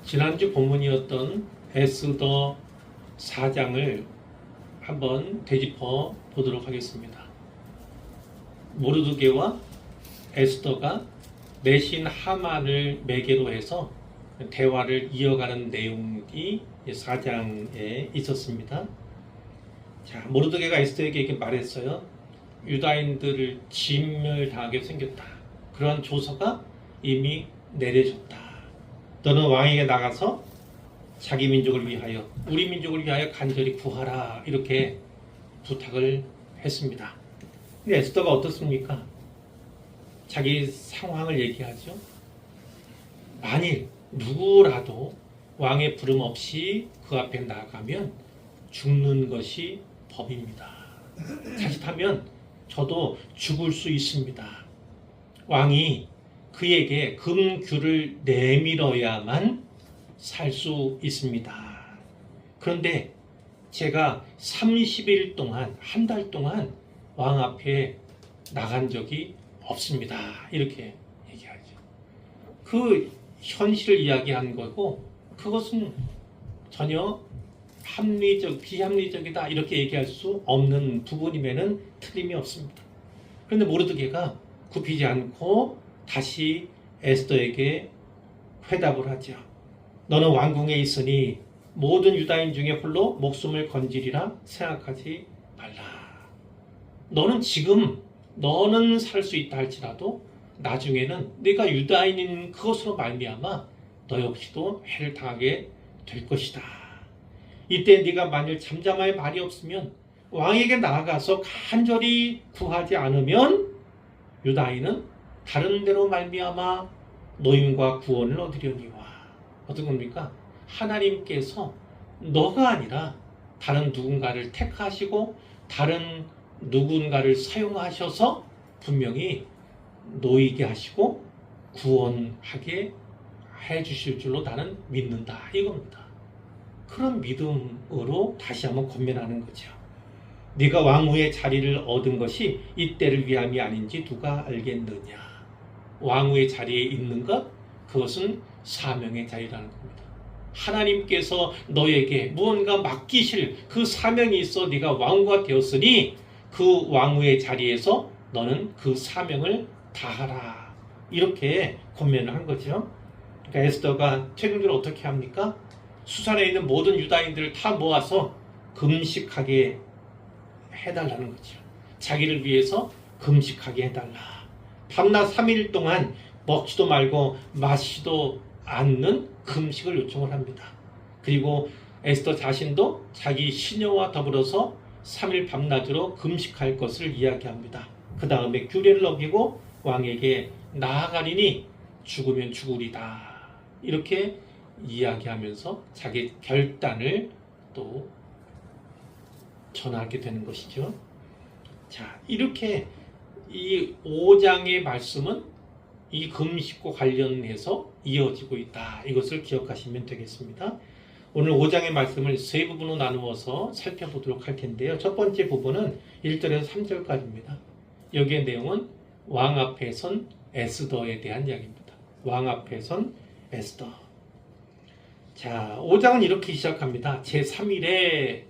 지난주 본문이었던 에스더 4장을 한번 되짚어 보도록 하겠습니다. 모르드게와 에스더가 내신 하만을 매개로 해서 대화를 이어가는 내용이 4장에 있었습니다. 자, 모르드게가 에스더에게 이렇게 말했어요. 유다인들을 진멸당하게 생겼다. 그런 조서가 이미 내려졌다. 너는 왕에게 나가서 자기 민족을 위하여, 우리 민족을 위하여 간절히 구하라. 이렇게 부탁을 했습니다. 근데 에스더가 어떻습니까? 자기 상황을 얘기하죠. 만일 누구라도 왕의 부름 없이 그 앞에 나가면 죽는 것이 법입니다. 자칫하면 저도 죽을 수 있습니다. 왕이 그에게 금규를 내밀어야만 살 수 있습니다. 그런데 제가 30일 동안, 한 달 동안 왕 앞에 나간 적이 없습니다. 이렇게 얘기하죠. 그 현실을 이야기한 거고, 그것은 전혀 비합리적이다 이렇게 얘기할 수 없는 부분임에는 틀림이 없습니다. 그런데 모르드게가 굽히지 않고 다시 에스더에게 회답을 하죠. 너는 왕궁에 있으니 모든 유다인 중에 홀로 목숨을 건지리라 생각하지 말라. 너는 살 수 있다 할지라도 나중에는 네가 유다인인 그것으로 말미암아 너 역시도 해를 당하게 될 것이다. 이때 네가 만일 잠잠하여 말이 없으면 왕에게 나아가서 간절히 구하지 않으면 유다인은 다른 데로 말미암아 노임과 구원을 얻으려니와. 어떤 겁니까? 하나님께서 너가 아니라 다른 누군가를 택하시고 다른 누군가를 사용하셔서 분명히 놓이게 하시고 구원하게 해주실 줄로 나는 믿는다 이겁니다. 그런 믿음으로 다시 한번 권면하는 거죠. 네가 왕후의 자리를 얻은 것이 이때를 위함이 아닌지 누가 알겠느냐. 왕후의 자리에 있는 것, 그것은 사명의 자리라는 겁니다. 하나님께서 너에게 무언가 맡기실 그 사명이 있어 네가 왕후가 되었으니 그 왕후의 자리에서 너는 그 사명을 다하라. 이렇게 권면을 한 거죠. 그러니까 에스더가 최종적으로 어떻게 합니까? 수산에 있는 모든 유다인들을 다 모아서 금식하게 해달라는 거죠. 자기를 위해서 금식하게 해달라. 밤낮 3일 동안 먹지도 말고 마시지도 않는 금식을 요청을 합니다. 그리고 에스더 자신도 자기 시녀와 더불어서 3일 밤낮으로 금식할 것을 이야기합니다. 그 다음에 규례를 어기고 왕에게 나아가리니 죽으면 죽으리다. 이렇게 이야기하면서 자기 결단을 또 전하게 되는 것이죠. 자, 이렇게 이 5장의 말씀은 이 금식과 관련해서 이어지고 있다. 이것을 기억하시면 되겠습니다. 오늘 5장의 말씀을 세 부분으로 나누어서 살펴보도록 할 텐데요. 첫 번째 부분은 1절에서 3절까지입니다. 여기의 내용은 왕 앞에 선 에스더에 대한 이야기입니다. 왕 앞에 선 에스더. 자, 5장은 이렇게 시작합니다. 제3일에.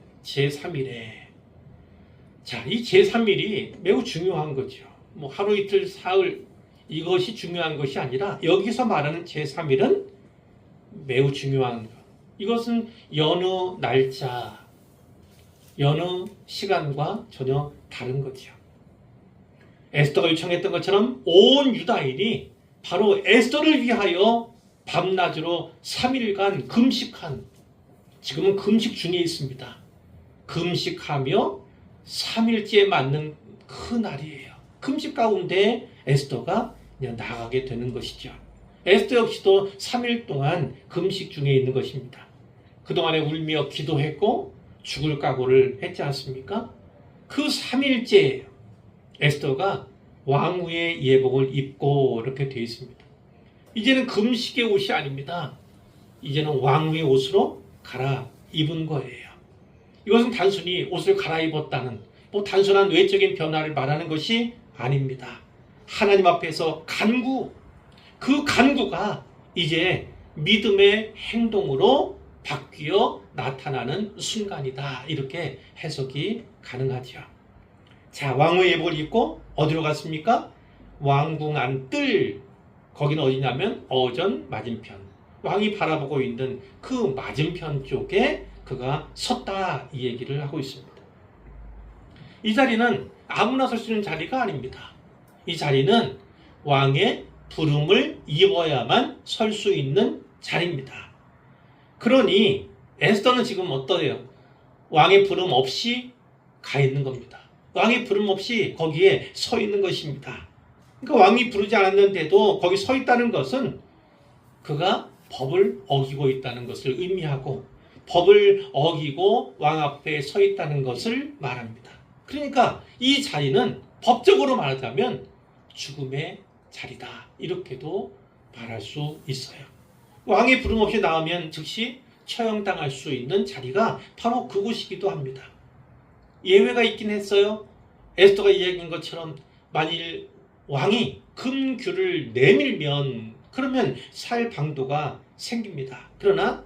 자, 이 제3일이 매우 중요한 거죠. 뭐 하루 이틀 사흘 이것이 중요한 것이 아니라 여기서 말하는 제3일은 매우 중요한 것. 이것은 여느 날짜, 여느 시간과 전혀 다른 거죠. 에스더가 요청했던 것처럼 온 유다인이 바로 에스더를 위하여 밤낮으로 3일간 금식한, 지금은 금식 중에 있습니다. 금식하며 3일째에 맞는 그 날이에요. 금식 가운데 에스더가 그냥 나가게 되는 것이죠. 에스더 역시도 3일 동안 금식 중에 있는 것입니다. 그동안에 울며 기도했고 죽을 각오를 했지 않습니까? 그 3일째 에스더가 왕후의 예복을 입고 이렇게 되어 있습니다. 이제는 금식의 옷이 아닙니다. 이제는 왕후의 옷으로 갈아입은 거예요. 이것은 단순히 옷을 갈아입었다는 단순한 외적인 변화를 말하는 것이 아닙니다. 하나님 앞에서 간구, 그 간구가 이제 믿음의 행동으로 바뀌어 나타나는 순간이다. 이렇게 해석이 가능하죠. 자, 왕후의 예복을 입고 어디로 갔습니까? 왕궁 안 뜰, 거기는 어디냐면 어전 맞은편, 왕이 바라보고 있는 그 맞은편 쪽에 그가 섰다, 이 얘기를 하고 있습니다. 이 자리는 아무나 설 수 있는 자리가 아닙니다. 이 자리는 왕의 부름을 입어야만 설 수 있는 자리입니다. 그러니 에스더는 지금 어떠해요? 왕의 부름 없이 가 있는 겁니다. 왕의 부름 없이 거기에 서 있는 것입니다. 그러니까 왕이 부르지 않았는데도 거기 서 있다는 것은 그가 법을 어기고 있다는 것을 의미하고, 법을 어기고 왕 앞에 서 있다는 것을 말합니다. 그러니까 이 자리는 법적으로 말하자면 죽음의 자리다, 이렇게도 말할 수 있어요. 왕의 부름 없이 나오면 즉시 처형당할 수 있는 자리가 바로 그곳이기도 합니다. 예외가 있긴 했어요. 에스더가 이야기한 것처럼 만일 왕이 금규를 내밀면 그러면 살 방도가 생깁니다. 그러나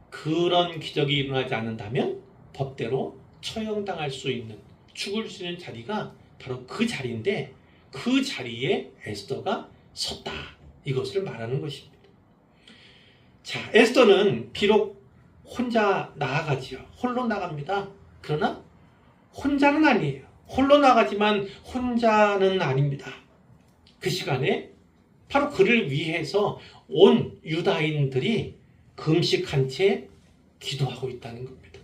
그런 기적이 일어나지 않는다면 법대로 처형당할 수 있는, 죽을 수 있는 자리가 바로 그 자리인데, 그 자리에 에스더가 섰다, 이것을 말하는 것입니다. 자, 에스더는 비록 혼자 나아가지요. 홀로 나갑니다. 그러나 혼자는 아니에요. 홀로 나가지만 혼자는 아닙니다. 그 시간에 바로 그를 위해서 온 유다인들이 금식한 채 기도하고 있다는 겁니다.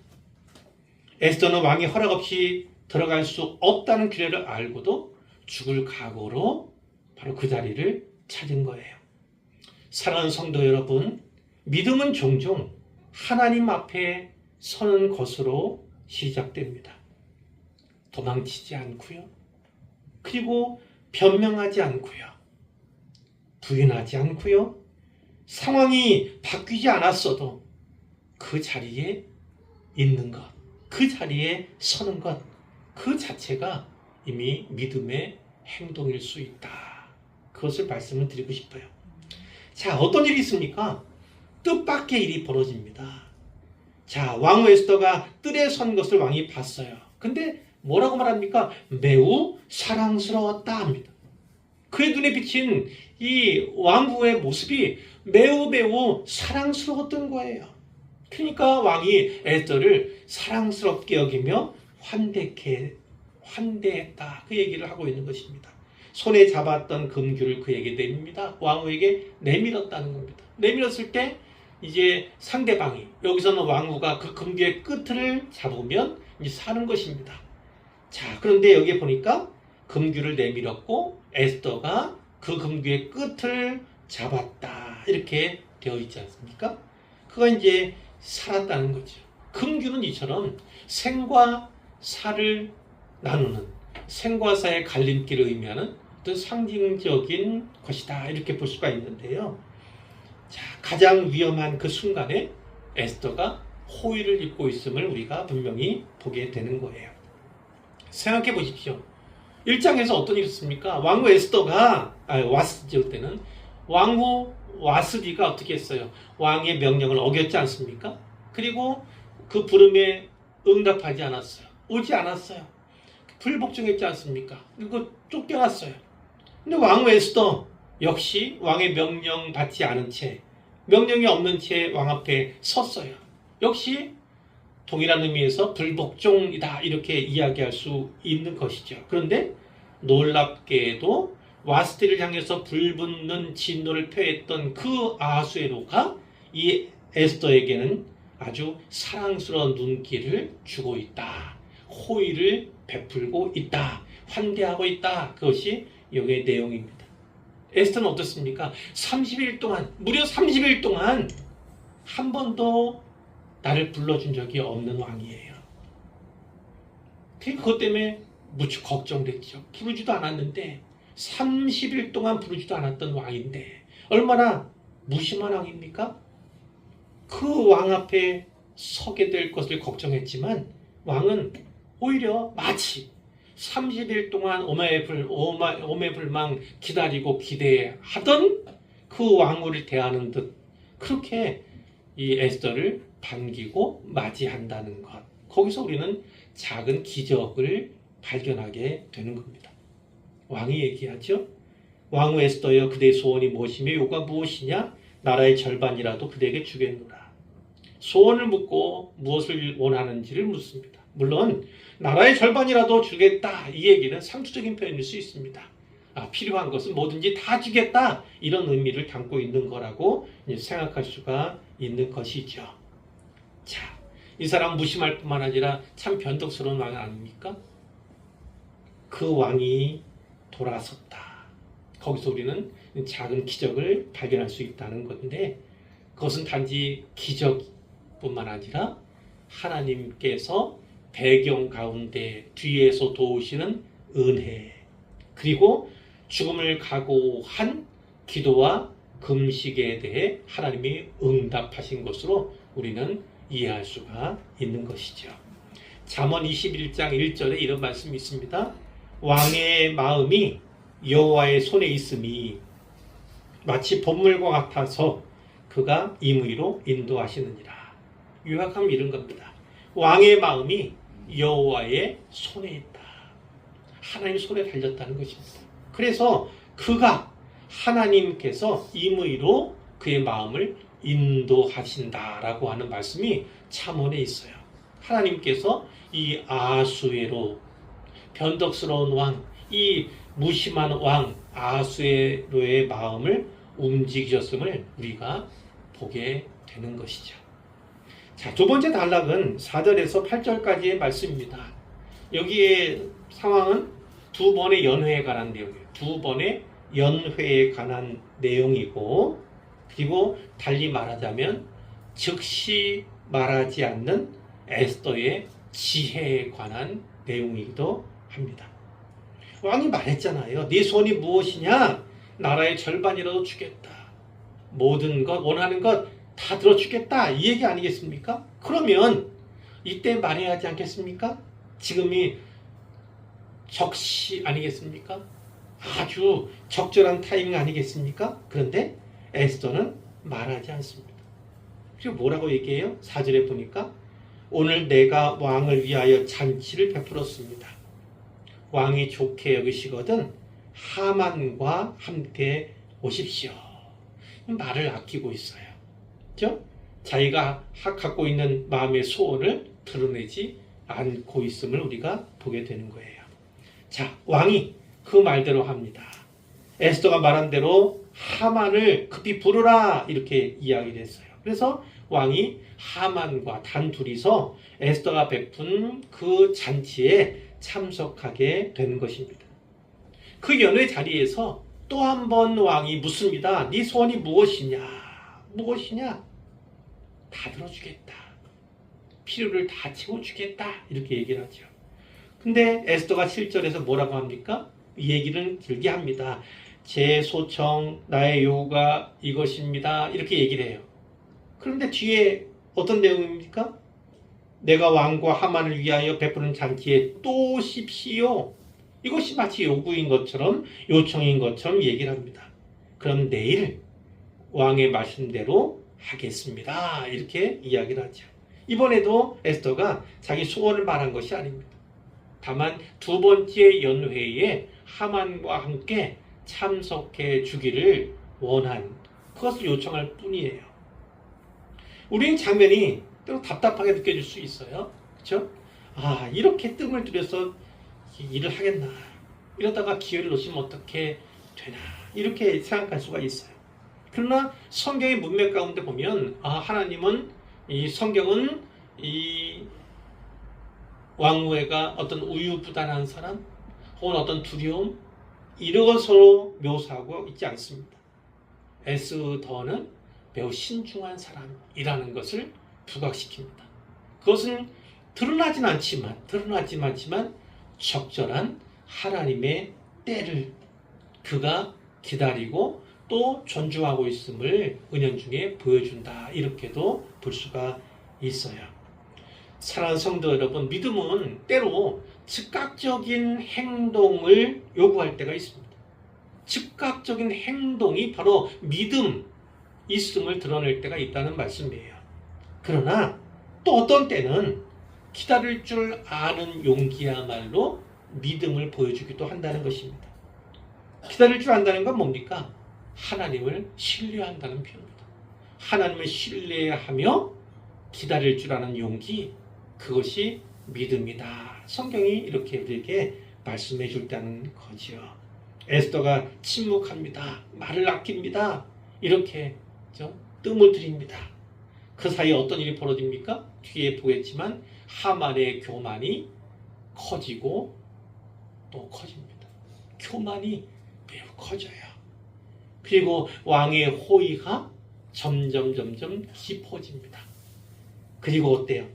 에스더는 왕의 허락 없이 들어갈 수 없다는 규례를 알고도 죽을 각오로 바로 그 자리를 찾은 거예요. 사랑하는 성도 여러분, 믿음은 종종 하나님 앞에 서는 것으로 시작됩니다. 도망치지 않고요. 그리고 변명하지 않고요. 부인하지 않고요. 상황이 바뀌지 않았어도 그 자리에 있는 것, 그 자리에 서는 것, 그 자체가 이미 믿음의 행동일 수 있다. 그것을 말씀을 드리고 싶어요. 자, 어떤 일이 있습니까? 뜻밖의 일이 벌어집니다. 자, 왕후 에스더가 뜰에 선 것을 왕이 봤어요. 근데 뭐라고 말합니까? 매우 사랑스러웠다 합니다. 그의 눈에 비친 이 왕후의 모습이 매우 사랑스러웠던 거예요. 그러니까 왕이 에스더를 사랑스럽게 여기며 환대했다, 그 얘기를 하고 있는 것입니다. 손에 잡았던 금규를 그에게 내밉니다. 왕후에게 내밀었다는 겁니다. 내밀었을 때 이제 상대방이, 여기서는 왕후가 그 금규의 끝을 잡으면 이제 사는 것입니다. 자, 그런데 여기에 보니까 금규를 내밀었고 에스더가 그 금규의 끝을 잡았다, 이렇게 되어 있지 않습니까? 그가 이제 살았다는 거죠. 금규는 이처럼 생과 사를 나누는, 생과 사의 갈림길을 의미하는 어떤 상징적인 것이다, 이렇게 볼 수가 있는데요. 자, 가장 위험한 그 순간에 에스더가 호의를 입고 있음을 우리가 분명히 보게 되는 거예요. 생각해 보십시오. 1장에서 어떤 일이 있습니까? 왕후 에스더가 와스디 때는 왕후 와스디가 어떻게 했어요? 왕의 명령을 어겼지 않습니까? 그리고 그 부름에 응답하지 않았어요. 오지 않았어요. 불복종했지 않습니까? 그리고 쫓겨났어요. 근데 왕후 에스더 역시 왕의 명령 받지 않은 채, 명령이 없는 채 왕 앞에 섰어요. 역시 동일한 의미에서 불복종이다, 이렇게 이야기할 수 있는 것이죠. 그런데 놀랍게도 와스디를 향해서 불붙는 진노를 표했던 그 아하수에로가 이 에스더에게는 아주 사랑스러운 눈길을 주고 있다, 호의를 베풀고 있다, 환대하고 있다, 그것이 여기의 내용입니다. 에스더는 어떻습니까? 30일 동안, 무려 30일 동안 한 번도 나를 불러준 적이 없는 왕이에요. 그것 때문에 무척 걱정됐죠. 부르지도 않았는데, 30일 동안 부르지도 않았던 왕인데 얼마나 무심한 왕입니까? 그 왕 앞에 서게 될 것을 걱정했지만 왕은 오히려 마치 30일 동안 오매불망 기다리고 기대하던 그 왕후를 대하는 듯 그렇게 이 에스더를 반기고 맞이한다는 것. 거기서 우리는 작은 기적을 발견하게 되는 겁니다. 왕이 얘기하죠. 왕후 에스더여, 그대의 소원이 무엇이며 요구가 무엇이냐? 나라의 절반이라도 그대에게 주겠노라. 소원을 묻고 무엇을 원하는지를 묻습니다. 물론 나라의 절반이라도 주겠다, 이 얘기는 상투적인 표현일 수 있습니다. 필요한 것은 뭐든지 다 주겠다, 이런 의미를 담고 있는 거라고 생각할 수가 있는 것이죠. 자, 이 사람 무심할 뿐만 아니라 참 변덕스러운 왕 아닙니까? 그 왕이 돌아섰다. 거기서 우리는 작은 기적을 발견할 수 있다는 건데, 그것은 단지 기적뿐만 아니라 하나님께서 배경 가운데 뒤에서 도우시는 은혜, 그리고 죽음을 각오한 기도와 금식에 대해 하나님이 응답하신 것으로 우리는 이해할 수가 있는 것이죠. 잠언 21장 1절에 이런 말씀이 있습니다. 왕의 마음이 여호와의 손에 있음이 마치 봇물과 같아서 그가 임의로 인도하시느니라. 요약하면 이런 겁니다. 왕의 마음이 여호와의 손에 있다. 하나님 손에 달렸다는 것입니다. 그래서 그가, 하나님께서 임의로 그의 마음을 인도하신다라고 하는 말씀이 잠언에 있어요. 하나님께서 이 아수에로, 변덕스러운 왕, 이 무심한 왕 아수에로의 마음을 움직이셨음을 우리가 보게 되는 것이죠. 자, 두 번째 단락은 4절에서 8절까지의 말씀입니다. 여기에 상황은 두 번의 연회에 관한 내용이에요. 두 번의 연회에 관한 내용이고, 그리고 달리 말하자면 즉시 말하지 않는 에스더의 지혜에 관한 내용이기도 합니다. 왕이 말했잖아요. 네 소원이 무엇이냐? 나라의 절반이라도 주겠다. 모든 것, 원하는 것 다 들어주겠다, 이 얘기 아니겠습니까? 그러면 이때 말해야 하지 않겠습니까? 지금이 적시 아니겠습니까? 아주 적절한 타이밍 아니겠습니까? 그런데 에스더는 말하지 않습니다. 그리고 뭐라고 얘기해요? 4절에 보니까 오늘 내가 왕을 위하여 잔치를 베풀었습니다. 왕이 좋게 여기시거든 하만과 함께 오십시오. 말을 아끼고 있어요. 그렇죠? 자기가 갖고 있는 마음의 소원을 드러내지 않고 있음을 우리가 보게 되는 거예요. 자, 왕이 그 말대로 합니다. 에스더가 말한 대로 하만을 급히 부르라, 이렇게 이야기를 했어요. 그래서 왕이 하만과 단둘이서 에스더가 베푼 그 잔치에 참석하게 된 것입니다. 그 연회 자리에서 또 한 번 왕이 묻습니다. 네 소원이 무엇이냐? 무엇이냐? 다 들어주겠다. 필요를 다 채워주겠다. 이렇게 얘기를 하죠. 근데 에스더가 7절에서 뭐라고 합니까? 이 얘기는 길게 합니다. 제 소청, 나의 요구가 이것입니다. 이렇게 얘기를 해요. 그런데 뒤에 어떤 내용입니까? 내가 왕과 하만을 위하여 베푸는 잔치에 또 오십시오. 이것이 마치 요구인 것처럼, 요청인 것처럼 얘기를 합니다. 그럼 내일 왕의 말씀대로 하겠습니다. 이렇게 이야기를 하죠. 이번에도 에스더가 자기 소원을 말한 것이 아닙니다. 다만 두 번째 연회에 하만과 함께 참석해 주기를 원한, 그것을 요청할 뿐이에요. 우리는 장면이 때로 답답하게 느껴질 수 있어요. 그렇죠? 이렇게 뜸을 들여서 일을 하겠나, 이러다가 기회를 놓치면 어떻게 되나, 이렇게 생각할 수가 있어요. 그러나 성경의 문맥 가운데 보면 하나님은, 이 성경은 이 왕후가 어떤 우유부단한 사람 혹은 어떤 두려움, 이런 것으로 묘사하고 있지 않습니다. 에스더는 매우 신중한 사람이라는 것을 부각시킵니다. 그것은 드러나진 않지만 적절한 하나님의 때를 그가 기다리고 또 존중하고 있음을 은연중에 보여준다, 이렇게도 볼 수가 있어요. 사랑하는 성도 여러분, 믿음은 때로 즉각적인 행동을 요구할 때가 있습니다. 즉각적인 행동이 바로 믿음의 있음을 드러낼 때가 있다는 말씀이에요. 그러나 또 어떤 때는 기다릴 줄 아는 용기야말로 믿음을 보여주기도 한다는 것입니다. 기다릴 줄 안다는 건 뭡니까? 하나님을 신뢰한다는 표현입니다. 하나님을 신뢰하며 기다릴 줄 아는 용기, 그것이 믿음이다. 성경이 이렇게 우리에게 말씀해 줄다는 거지요. 에스더가 침묵합니다. 말을 아낍니다. 이렇게 뜸을 들입니다. 그 사이에 어떤 일이 벌어집니까? 뒤에 보겠지만 하만의 교만이 커지고 또 커집니다. 교만이 매우 커져요. 그리고 왕의 호의가 점점 깊어집니다. 그리고 어때요?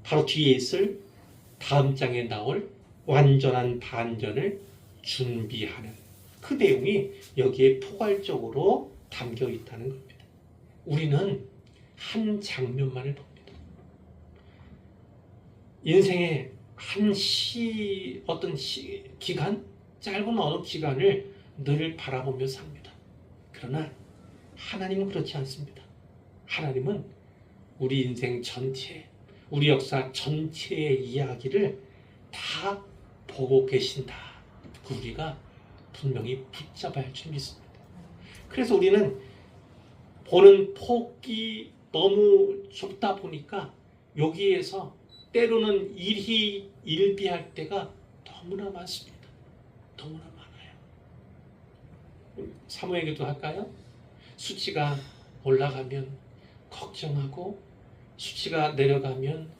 바로 뒤에 있을 다음 장에 나올 완전한 반전을 준비하는 그 내용이 여기에 포괄적으로 담겨 있다는 겁니다. 우리는 한 장면만을 봅니다. 인생의 기간, 짧은 어느 기간을 늘 바라보며 삽니다. 그러나 하나님은 그렇지 않습니다. 하나님은 우리 인생 전체, 우리 역사 전체의 이야기를 다 보고 계신다. 우리가 분명히 붙잡아야 할 줄 믿습니다. 그래서 우리는 보는 폭이 너무 좁다 보니까 여기에서 때로는 일비할 때가 너무나 많습니다. 너무나 많아요. 사모에게도 할까요? 수치가 올라가면 걱정하고 수치가 내려가면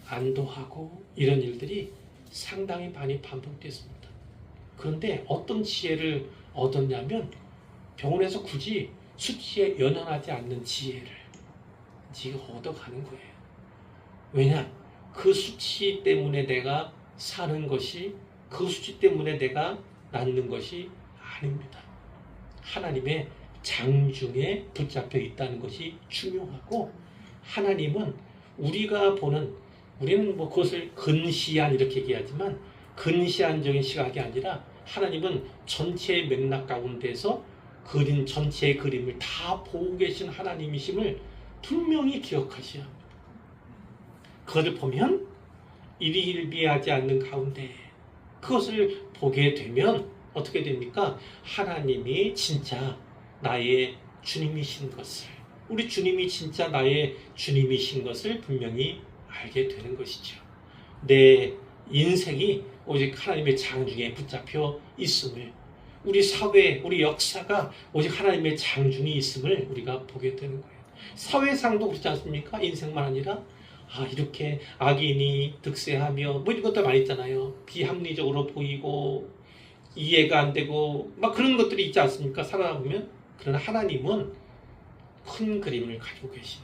안도하고 이런 일들이 상당히 많이 반복됐습니다. 그런데 어떤 지혜를 얻었냐면 병원에서 굳이 수치에 연연하지 않는 지혜를 지금 얻어가는 거예요. 왜냐? 그 수치 때문에 내가 사는 것이, 그 수치 때문에 내가 낳는 것이 아닙니다. 하나님의 장중에 붙잡혀 있다는 것이 중요하고, 하나님은 우리가 보는, 우리는 그것을 근시안 이렇게 얘기하지만 근시안적인 시각이 아니라 하나님은 전체의 맥락 가운데서 그린 전체의 그림을 다 보고 계신 하나님이심을 분명히 기억하셔야 합니다. 그것을 보면 일희일비하지 않는 가운데 그것을 보게 되면 어떻게 됩니까? 하나님이 진짜 나의 주님이신 것을, 우리 주님이 진짜 나의 주님이신 것을 분명히 알게 되는 것이죠. 내 인생이 오직 하나님의 장중에 붙잡혀 있음을, 우리 사회, 우리 역사가 오직 하나님의 장중이 있음을 우리가 보게 되는 거예요. 사회상도 그렇지 않습니까? 인생만 아니라 이렇게 악인이 득세하며 이런 것도 많이 있잖아요. 비합리적으로 보이고 이해가 안 되고 그런 것들이 있지 않습니까? 살아가 보면. 그러나 하나님은 큰 그림을 가지고 계신,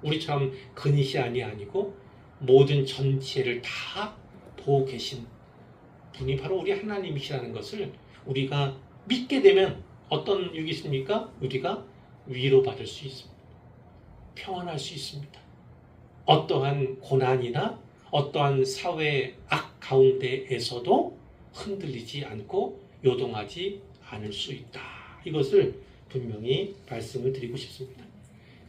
우리처럼 근시안이 아니고 모든 전체를 다 보고 계신 분이 바로 우리 하나님이시라는 것을 우리가 믿게 되면 어떤 일이 있습니까? 우리가 위로받을 수 있습니다. 평안할 수 있습니다. 어떠한 고난이나 어떠한 사회의 악 가운데에서도 흔들리지 않고 요동하지 않을 수 있다. 이것을 분명히 말씀을 드리고 싶습니다.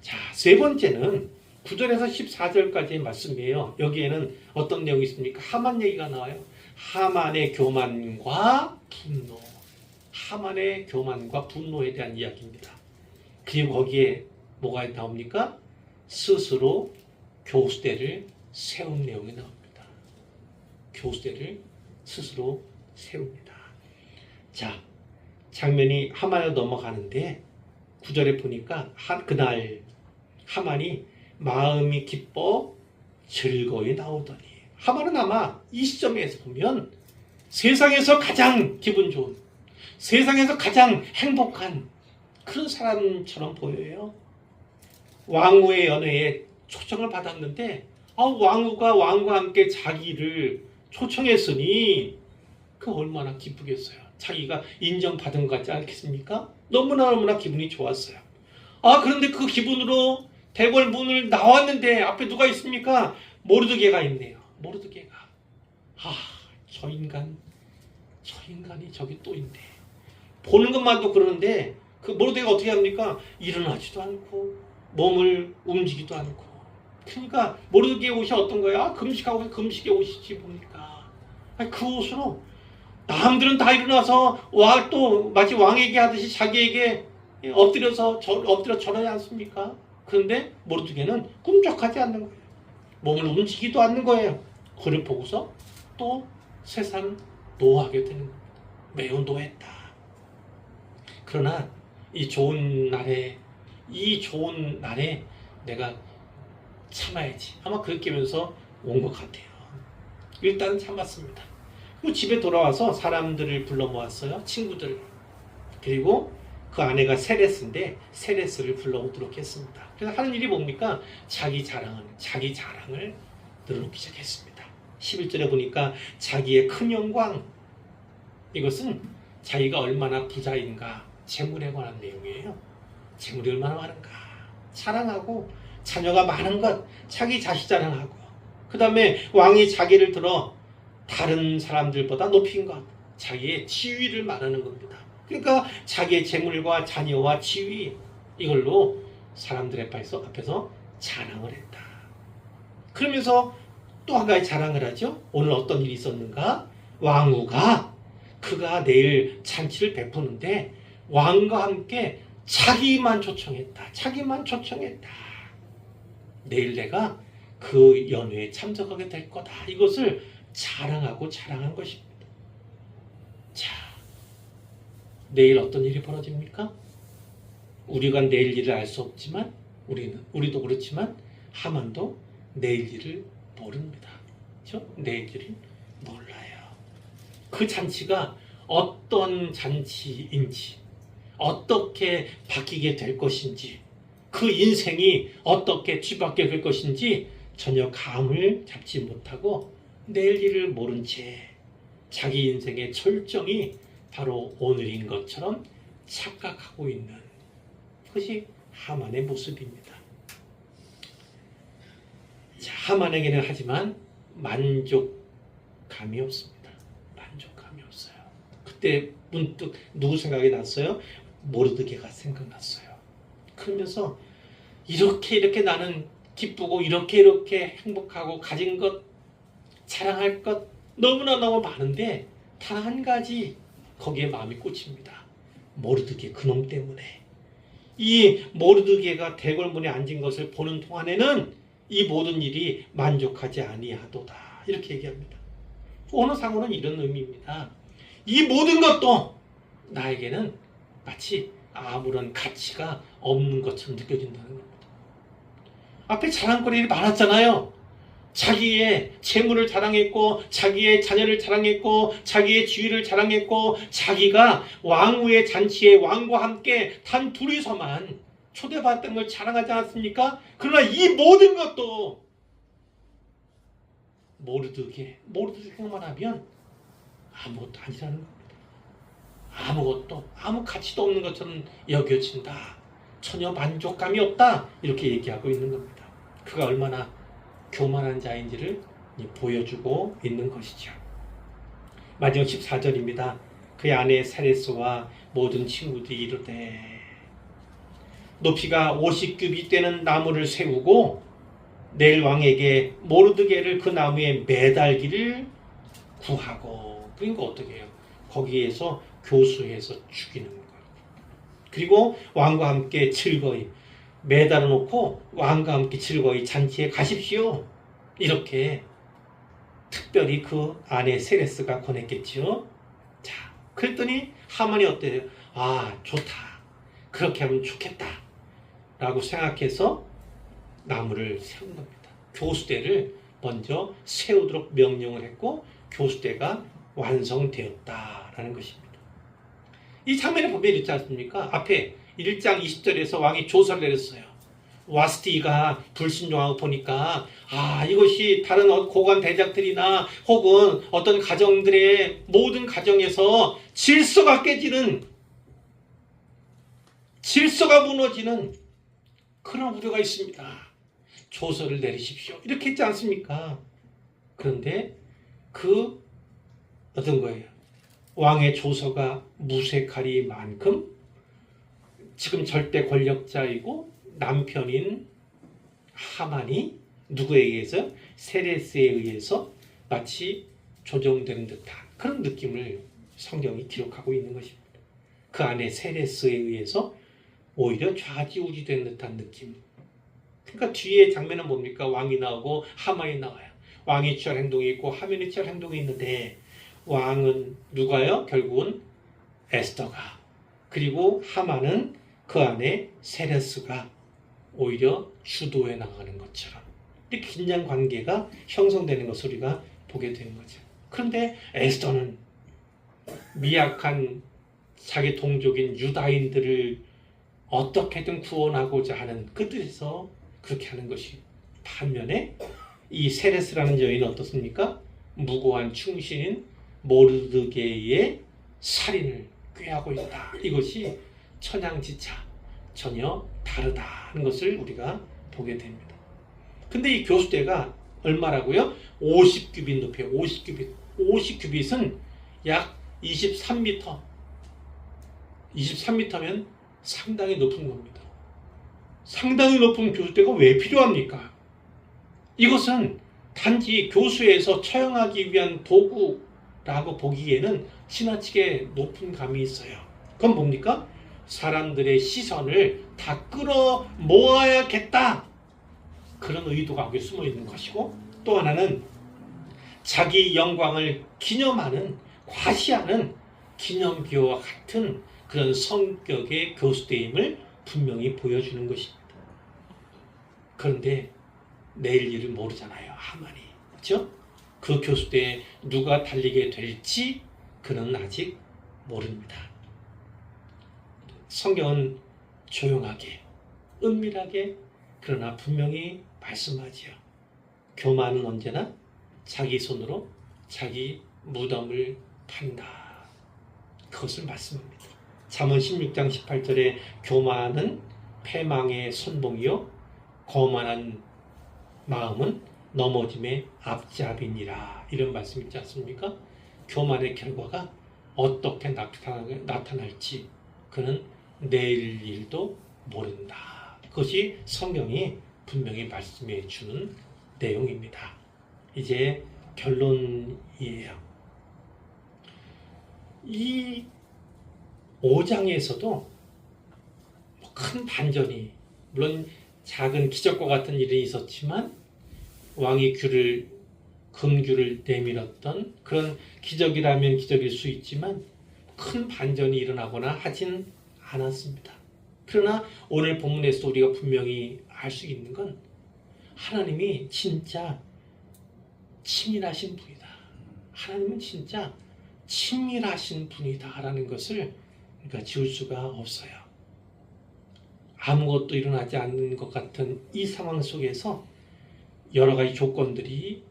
자, 세 번째는 9절에서 14절까지의 말씀이에요. 여기에는 어떤 내용이 있습니까? 하만 얘기가 나와요. 하만의 교만과 분노. 하만의 교만과 분노에 대한 이야기입니다. 그리고 거기에 뭐가 나옵니까? 스스로 교수대를 세운 내용이 나옵니다. 교수대를 스스로 세웁니다. 자, 장면이 하만으로 넘어가는데 9절에 보니까 그날 하만이 마음이 기뻐 즐거이 나오더니, 하만은 아마 이 시점에서 보면 세상에서 가장 기분 좋은, 세상에서 가장 행복한 그런 사람처럼 보여요. 왕후의 연회에 초청을 받았는데 왕후가 왕과 함께 자기를 초청했으니 그 얼마나 기쁘겠어요. 자기가 인정받은 것 같지 않겠습니까? 너무나 기분이 좋았어요. 그런데 그 기분으로 대궐 문을 나왔는데 앞에 누가 있습니까? 모르드게가 있네요. 모르드게가. 저 인간이 저기 또 있네. 보는 것만도 그러는데 그 모르드게가 어떻게 합니까? 일어나지도 않고 몸을 움직이지도 않고. 그러니까 모르드게 옷이 어떤 거야? 금식하고 금식의 옷이지 뭡니까? 아니, 그 옷으로 남들은 다 일어나서 또 마치 왕에게 하듯이 자기에게 엎드려 절하지 않습니까? 그런데 모르드게는 꿈쩍하지 않는 거예요. 몸을 움직이지도 않는 거예요. 그를 보고서 또 세상 노하게 되는 겁니다. 매우 노했다. 그러나 이 좋은 날에 내가 참아야지. 아마 그렇게 하면서 온 것 같아요. 일단 참았습니다. 그리고 집에 돌아와서 사람들을 불러 모았어요. 친구들. 그리고 그 아내가 세레스인데 세레스를 불러오도록 했습니다. 그래서 하는 일이 뭡니까? 자기 자랑을 늘어놓기 시작했습니다. 11절에 보니까 자기의 큰 영광, 이것은 자기가 얼마나 부자인가, 재물에 관한 내용이에요. 재물이 얼마나 많은가 자랑하고, 자녀가 많은 것 자기 자식 자랑하고, 그 다음에 왕이 자기를 들어 다른 사람들보다 높인 것, 자기의 지위를 말하는 겁니다. 그러니까 자기의 재물과 자녀와 지위, 이걸로 사람들 앞에서 자랑을 했다. 그러면서 또 한 가지 자랑을 하죠. 오늘 어떤 일이 있었는가? 왕후가 그가 내일 잔치를 베푸는데 왕과 함께 자기만 초청했다. 내일 내가 그 연회에 참석하게 될 거다. 이것을 자랑한 것입니다. 자, 내일 어떤 일이 벌어집니까? 우리가 내일 일을 알 수 없지만 우리도 그렇지만 하만도 내일 일을 모릅니다. 그렇죠? 내일 일을 몰라요. 그 잔치가 어떤 잔치인지, 어떻게 바뀌게 될 것인지, 그 인생이 어떻게 뒤바뀌게 될 것인지 전혀 감을 잡지 못하고 내일 일을 모른 채 자기 인생의 절정이 바로 오늘인 것처럼 착각하고 있는 그것이 하만의 모습입니다. 자, 하만에게는 하지만 만족감이 없습니다. 만족감이 없어요. 그때 문득 누구 생각이 났어요? 모르드게가 생각났어요. 그러면서 이렇게 나는 기쁘고 이렇게 행복하고 가진 것, 자랑할 것 너무나 많은데 단 한 가지 거기에 마음이 꽂힙니다. 모르드게, 그놈 때문에. 이 모르드게가 대궐문에 앉은 것을 보는 동안에는 이 모든 일이 만족하지 아니하도다. 이렇게 얘기합니다. 언어상으로는 이런 의미입니다. 이 모든 것도 나에게는 마치 아무런 가치가 없는 것처럼 느껴진다는 겁니다. 앞에 자랑거리들이 많았잖아요. 자기의 재물을 자랑했고, 자기의 자녀를 자랑했고, 자기의 지위를 자랑했고, 자기가 왕후의 잔치에 왕과 함께 단 둘이서만 초대받았던 걸 자랑하지 않았습니까? 그러나 이 모든 것도 모르드게 생각만 하면 아무것도 아니라는 겁니다. 아무것도, 아무 가치도 없는 것처럼 여겨진다. 전혀 만족감이 없다. 이렇게 얘기하고 있는 겁니다. 그가 얼마나 교만한 자인지를 보여주고 있는 것이죠. 마지막 14절입니다. 그의 아내 세레스와 모든 친구들이 이르되 높이가 50규빗 되는 나무를 세우고 내일 왕에게 모르드게를 그 나무에 매달기를 구하고, 그러니까 어떻게 해요? 거기에서 교수해서 죽이는 거예요. 그리고 왕과 함께 즐거이 매달아 놓고 왕과 함께 즐거이 잔치에 가십시오. 이렇게 특별히 그 아내 세레스가 권했겠죠. 자, 그랬더니 하만이 어때요? 아, 좋다. 그렇게 하면 좋겠다. 라고 생각해서 나무를 세운 겁니다. 교수대를 먼저 세우도록 명령을 했고 교수대가 완성되었다라는 것입니다. 이 장면에 보면 있지 않습니까? 앞에 1장 20절에서 왕이 조서를 내렸어요. 와스티가 불순종하고 보니까 이것이 다른 고관 대작들이나 혹은 어떤 가정들의 모든 가정에서 질서가 깨지는, 질서가 무너지는 그런 우려가 있습니다. 조서를 내리십시오. 이렇게 했지 않습니까? 그런데 어떤 거예요? 왕의 조서가 무색하리만큼 지금 절대 권력자이고 남편인 하만이 누구에 의해서? 세레스에 의해서 마치 조종되는 듯한 그런 느낌을 성경이 기록하고 있는 것입니다. 그 안에 세레스에 의해서 오히려 좌지우지된 듯한 느낌. 그러니까 뒤에 장면은 뭡니까? 왕이 나오고 하만이 나와요. 왕이 취할 행동이 있고 하만이 취할 행동이 있는데 왕은 누가요? 결국은 에스더가, 그리고 하만은 그 안에 세레스가 오히려 주도해 나가는 것처럼 이렇게 긴장 관계가 형성되는 것을 우리가 보게 되는 거죠. 그런데 에스더는 미약한 자기 동족인 유다인들을 어떻게든 구원하고자 하는 그 뜻에서 그렇게 하는 것이, 반면에 이 세레스라는 여인은 어떻습니까? 무고한 충신인 모르드게의 살인을 꾀하고 있다. 이것이 천양지차, 전혀 다르다는 것을 우리가 보게 됩니다. 근데 이 교수대가 얼마라고요? 50규빗 높이에요. 50규빗. 50규빗은 약 23m. 23m면 상당히 높은 겁니다. 상당히 높은 교수대가 왜 필요합니까? 이것은 단지 교수에서 처형하기 위한 도구라고 보기에는 지나치게 높은 감이 있어요. 그건 뭡니까? 사람들의 시선을 다 끌어 모아야겠다. 그런 의도가 거기에 숨어 있는 것이고, 또 하나는 자기 영광을 기념하는, 과시하는 기념비와 같은 그런 성격의 교수대임을 분명히 보여주는 것입니다. 그런데 내일 일을 모르잖아요, 하만이. 그렇죠? 그 교수대에 누가 달리게 될지 그는 아직 모릅니다. 성경은 조용하게, 은밀하게, 그러나 분명히 말씀하지요. 교만은 언제나 자기 손으로 자기 무덤을 판다. 그것을 말씀합니다. 잠언 16장 18절에 교만은 패망의 선봉이요 거만한 마음은 넘어짐의 앞잡이니라. 이런 말씀 있지 않습니까? 교만의 결과가 어떻게 나타날지 그는 내일 일도 모른다. 그것이 성경이 분명히 말씀해 주는 내용입니다. 이제 결론이에요. 이 5장에서도 큰 반전이, 물론 작은 기적과 같은 일이 있었지만 왕이 금규를 내밀었던 그런 기적이라면 기적일 수 있지만 큰 반전이 일어나거나 하진 않았습니다. 그러나 오늘 본문에서 우리가 분명히 알 수 있는 건 하나님이 진짜 치밀하신 분이다. 하나님은 진짜 친밀하신 분이다라는 것을 우리가 지울 수가 없어요. 아무것도 일어나지 않는 것 같은 이 상황 속에서 여러 가지 조건들이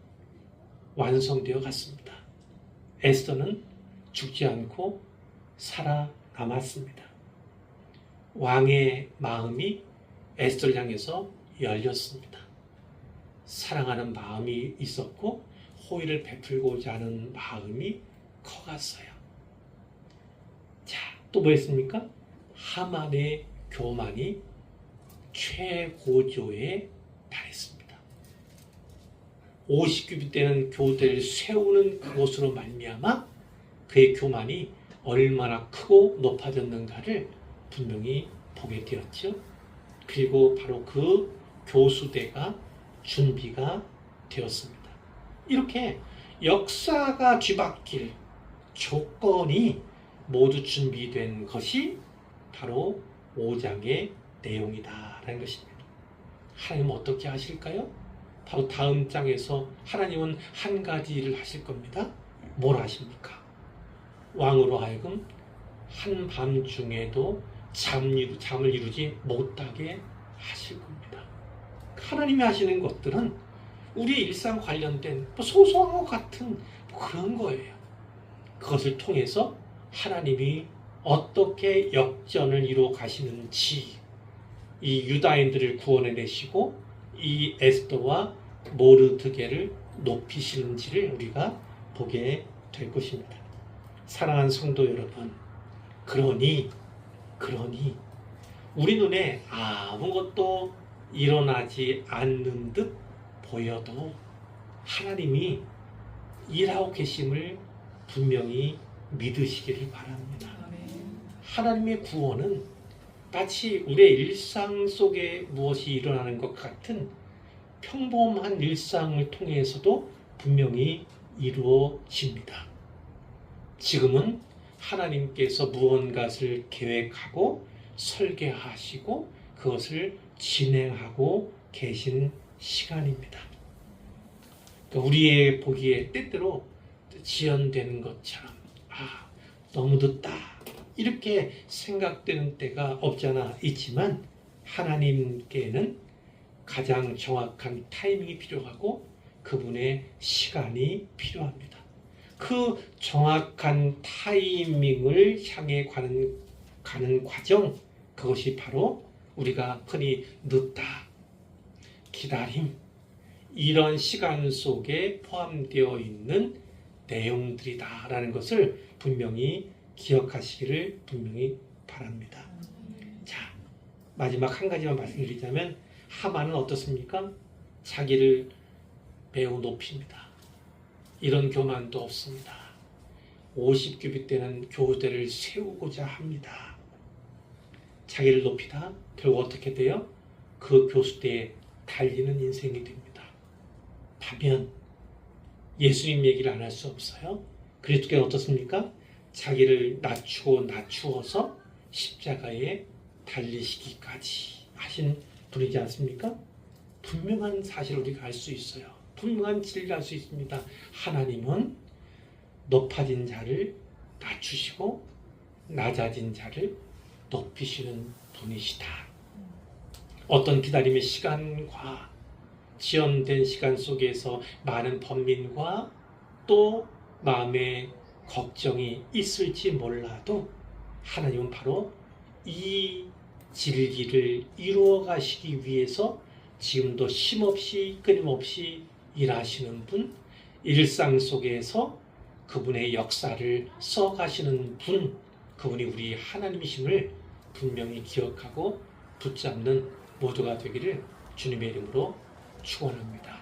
완성되어 갔습니다. 에스더는 죽지 않고 살아남았습니다. 왕의 마음이 에스더를 향해서 열렸습니다. 사랑하는 마음이 있었고 호의를 베풀고자 하는 마음이 커갔어요. 자, 또 뭐 했습니까? 하만의 교만이 최고조에 달했습니다. 50규빗 되는 교대를 세우는 그것으로 말미암아 그의 교만이 얼마나 크고 높아졌는가를 분명히 보게 되었죠. 그리고 바로 그 교수대가 준비가 되었습니다. 이렇게 역사가 뒤바뀔 조건이 모두 준비된 것이 바로 5장의 내용이다라는 것입니다. 하나님은 어떻게 하실까요? 바로 다음 장에서 하나님은 한 가지 일을 하실 겁니다. 뭘 하십니까? 왕으로 하여금 한밤중에도 잠을 이루지 못하게 하실 겁니다. 하나님이 하시는 것들은 우리의 일상 관련된 소소한 것 같은 그런 거예요. 그것을 통해서 하나님이 어떻게 역전을 이루어 가시는지, 이 유다인들을 구원해내시고 이 에스더와 모르드게를 높이시는지를 우리가 보게 될 것입니다. 사랑하는 성도 여러분, 그러니 우리 눈에 아무것도 일어나지 않는 듯 보여도 하나님이 일하고 계심을 분명히 믿으시기를 바랍니다. 하나님의 구원은 마치 우리의 일상 속에 무엇이 일어나는 것 같은 평범한 일상을 통해서도 분명히 이루어집니다. 지금은 하나님께서 무언가를 계획하고 설계하시고 그것을 진행하고 계신 시간입니다. 우리의 보기에 때때로 지연되는 것처럼 너무 늦다 이렇게 생각되는 때가 없잖아 있지만 하나님께는 가장 정확한 타이밍이 필요하고 그분의 시간이 필요합니다. 그 정확한 타이밍을 향해 가는 과정, 그것이 바로 우리가 흔히 늦다, 기다림, 이런 시간 속에 포함되어 있는 내용들이다라는 것을 분명히 기억하시기를 분명히 바랍니다. 자, 마지막 한 가지만 말씀드리자면 하만은 어떻습니까? 자기를 매우 높입니다. 이런 교만도 없습니다. 50규빗 되는 교대를 세우고자 합니다. 자기를 높이다 결국 어떻게 돼요? 그 교수대에 달리는 인생이 됩니다. 반면 예수님 얘기를 안 할 수 없어요. 그리스도께서 어떻습니까? 자기를 낮추어서 십자가에 달리시기까지 하신 분이지 않습니까? 분명한 사실을 우리가 알 수 있어요. 분명한 진리를 알 수 있습니다. 하나님은 높아진 자를 낮추시고 낮아진 자를 높이시는 분이시다. 어떤 기다림의 시간과 지연된 시간 속에서 많은 번민과 또 마음의 걱정이 있을지 몰라도 하나님은 바로 이 진리를 이루어 가시기 위해서 지금도 쉼없이 끊임없이 일하시는 분, 일상 속에서 그분의 역사를 써가시는 분, 그분이 우리 하나님이심을 분명히 기억하고 붙잡는 모두가 되기를 주님의 이름으로 축원합니다.